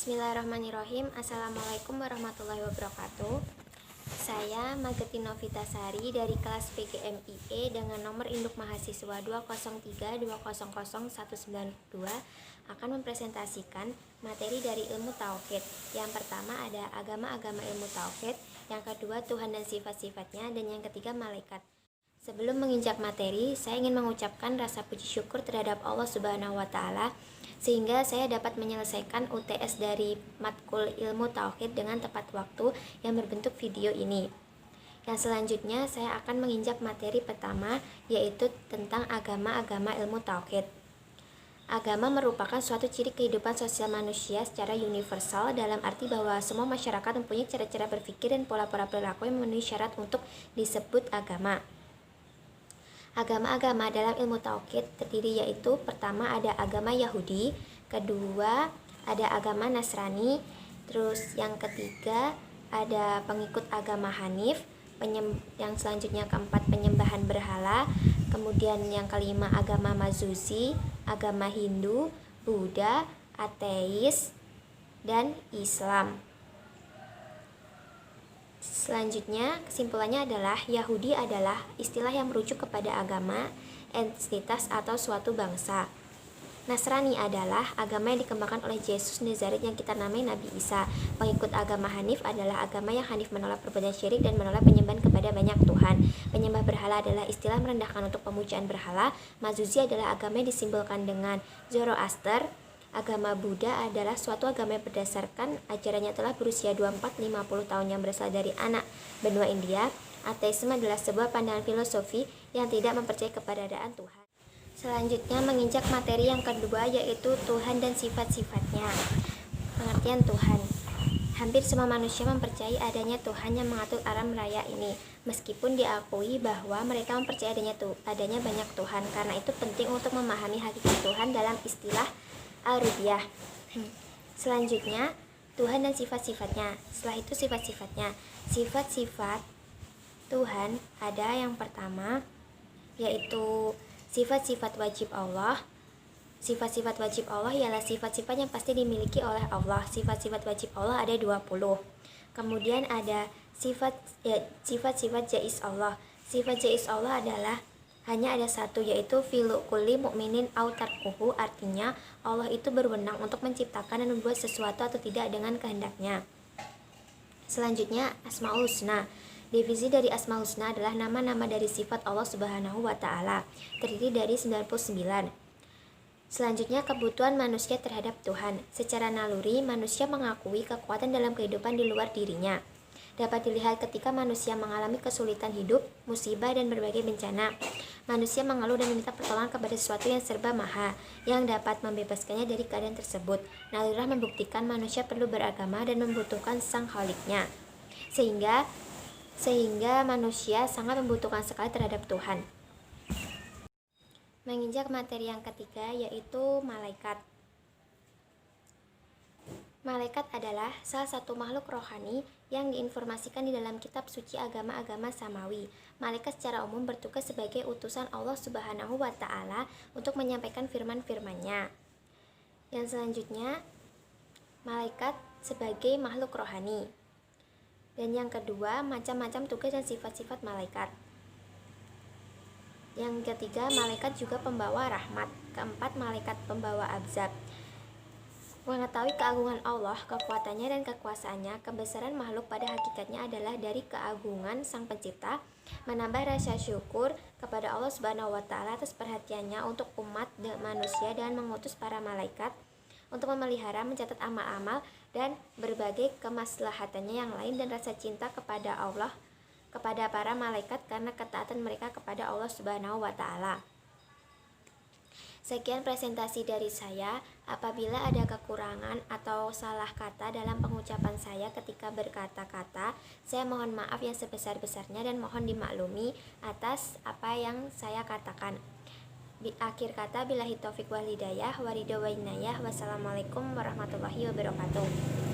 Bismillahirrahmanirrahim. Assalamualaikum warahmatullahi wabarakatuh. Saya Mageti Novitasari dari kelas PGMIE dengan nomor induk mahasiswa 203200192 akan mempresentasikan materi dari ilmu tauhid. Yang pertama ada agama-agama ilmu tauhid, yang kedua Tuhan dan sifat-sifatnya, dan yang ketiga malaikat. Sebelum menginjak materi, saya ingin mengucapkan rasa puji syukur terhadap Allah Subhanahu wa Ta'ala sehingga saya dapat menyelesaikan UTS dari matkul ilmu tauhid dengan tepat waktu yang berbentuk video ini. Yang selanjutnya saya akan menginjak materi pertama, yaitu tentang agama-agama ilmu tauhid. Agama merupakan suatu ciri kehidupan sosial manusia secara universal, dalam arti bahwa semua masyarakat mempunyai cara-cara berpikir dan pola-pola perilaku yang memenuhi syarat untuk disebut agama. Agama-agama dalam ilmu tauhid terdiri yaitu pertama ada agama Yahudi, kedua ada agama Nasrani, terus yang ketiga ada pengikut agama Hanif, yang selanjutnya keempat penyembahan berhala, kemudian yang kelima agama Majusi, agama Hindu, Buddha, ateis, dan Islam. Selanjutnya, kesimpulannya adalah Yahudi adalah istilah yang merujuk kepada agama, entitas atau suatu bangsa. Nasrani adalah agama yang dikembangkan oleh Yesus Nazaret yang kita namai Nabi Isa. Pengikut agama Hanif adalah agama yang Hanif menolak perbuatan syirik dan menolak penyembahan kepada banyak Tuhan. Penyembah berhala adalah istilah merendahkan untuk pemujaan berhala. Majusi adalah agama yang disimbolkan dengan Zoroaster. Agama Buddha adalah suatu agama yang berdasarkan ajarannya telah berusia 24-50 tahun yang berasal dari anak benua India. Ateisme adalah sebuah pandangan filosofi yang tidak mempercayai keberadaan Tuhan. Selanjutnya menginjak materi yang kedua, yaitu Tuhan dan sifat-sifatnya. Pengertian Tuhan. Hampir semua manusia mempercayai adanya Tuhan yang mengatur alam raya ini, meskipun diakui bahwa mereka mempercayai adanya banyak Tuhan. Karena itu penting untuk memahami hakikat Tuhan dalam istilah Al-Rububiyah. Selanjutnya Tuhan dan sifat-sifatnya. Setelah itu sifat-sifatnya. Sifat-sifat Tuhan ada yang pertama, yaitu sifat-sifat wajib Allah. Sifat-sifat wajib Allah ialah sifat-sifat yang pasti dimiliki oleh Allah. Sifat-sifat wajib Allah ada 20. Kemudian ada sifat-sifat jaiz Allah. Sifat jaiz Allah adalah hanya ada satu, yaitu fi'lu kulli mu'minin au tarkuhu, artinya Allah itu berwenang untuk menciptakan dan membuat sesuatu atau tidak dengan kehendaknya. Selanjutnya Asmaul Husna. Divisi dari Asmaul Husna adalah nama-nama dari sifat Allah Subhanahu wa Ta'ala, terdiri dari 99. Selanjutnya kebutuhan manusia terhadap Tuhan. Secara naluri manusia mengakui kekuatan dalam kehidupan di luar dirinya. Dapat dilihat ketika manusia mengalami kesulitan hidup, musibah, dan berbagai bencana. Manusia mengeluh dan meminta pertolongan kepada sesuatu yang serba maha, yang dapat membebaskannya dari keadaan tersebut. Naluriah membuktikan manusia perlu beragama dan membutuhkan sang Khaliknya. Sehingga manusia sangat membutuhkan sekali terhadap Tuhan. Menginjak materi yang ketiga, yaitu malaikat. Malaikat adalah salah satu makhluk rohani yang diinformasikan di dalam kitab suci agama-agama samawi. Malaikat secara umum bertugas sebagai utusan Allah Subhanahu wa Ta'ala untuk menyampaikan firman-firman-Nya. Yang selanjutnya, malaikat sebagai makhluk rohani. Dan yang kedua, macam-macam tugas dan sifat-sifat malaikat. Yang ketiga, malaikat juga pembawa rahmat. Keempat, malaikat pembawa azab. Mengetahui keagungan Allah, kekuatannya dan kekuasaannya, kebesaran makhluk pada hakikatnya adalah dari keagungan Sang Pencipta, menambah rasa syukur kepada Allah Subhanahu wa Ta'ala atas perhatiannya untuk umat manusia dengan mengutus para malaikat untuk memelihara, mencatat amal-amal dan berbagai kemaslahatannya yang lain, dan rasa cinta kepada Allah kepada para malaikat karena ketaatan mereka kepada Allah Subhanahu wa Ta'ala. Sekian presentasi dari saya. Apabila ada kekurangan atau salah kata dalam pengucapan saya ketika berkata-kata, saya mohon maaf yang sebesar-besarnya dan mohon dimaklumi atas apa yang saya katakan. Akhir kata, billahi taufiq wal hidayah, waridho wa inayah. Wassalamualaikum warahmatullahi wabarakatuh.